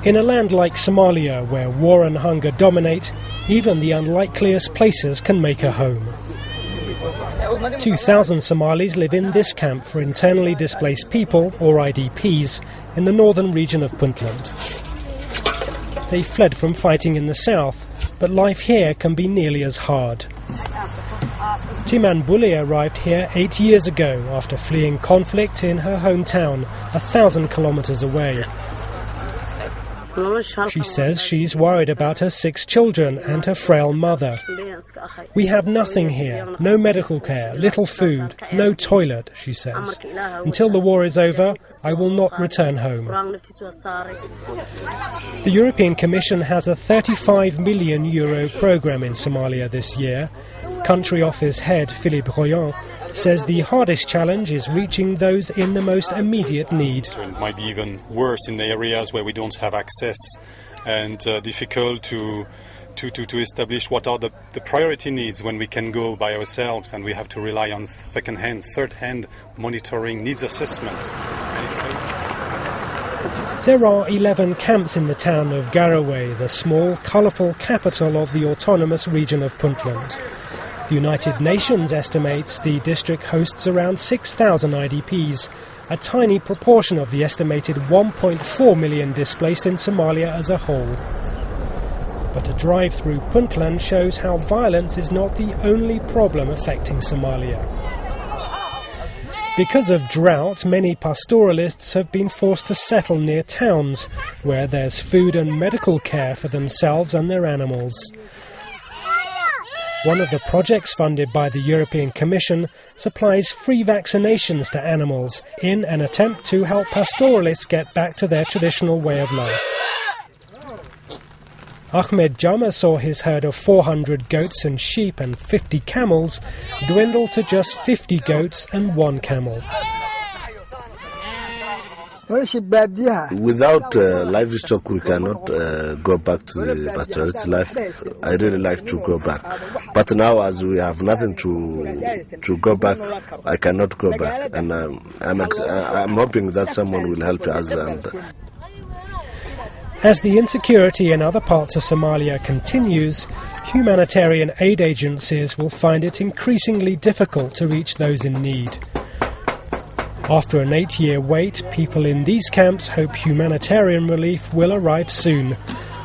In a land like Somalia, where war and hunger dominate, even the unlikeliest places can make a home. 2,000 Somalis live in this camp for internally displaced people, or IDPs, in the northern region of Puntland. They fled from fighting in the south, but life here can be nearly as hard. Timan Bule arrived here 8 years ago after fleeing conflict in her hometown, 1,000 kilometers away. She says she's worried about her 6 children and her frail mother. We have nothing here, no medical care, little food, no toilet, she says. Until the war is over, I will not return home. The European Commission has a €35 million programme in Somalia this year. Country Office head Philippe Royan says the hardest challenge is reaching those in the most immediate need. So it might be even worse in the areas where we don't have access, and difficult to establish what are the priority needs when we can go by ourselves and we have to rely on second-hand, third-hand monitoring, needs assessment. There are 11 camps in the town of Garowe, the small, colourful capital of the autonomous region of Puntland. The United Nations estimates the district hosts around 6,000 IDPs, a tiny proportion of the estimated 1.4 million displaced in Somalia as a whole. But a drive through Puntland shows how violence is not the only problem affecting Somalia. Because of drought, many pastoralists have been forced to settle near towns, where there's food and medical care for themselves and their animals. One of the projects funded by the European Commission supplies free vaccinations to animals in an attempt to help pastoralists get back to their traditional way of life. Ahmed Jama saw his herd of 400 goats and sheep and 50 camels dwindle to just 50 goats and 1 camel. Without livestock, we cannot go back to the pastoralist life. I really like to go back. But now, as we have nothing to go back, I cannot go back. And I'm hoping that someone will help us. As the insecurity in other parts of Somalia continues, humanitarian aid agencies will find it increasingly difficult to reach those in need. After an 8-year wait, people in these camps hope humanitarian relief will arrive soon,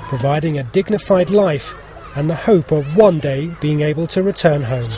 providing a dignified life and the hope of one day being able to return home.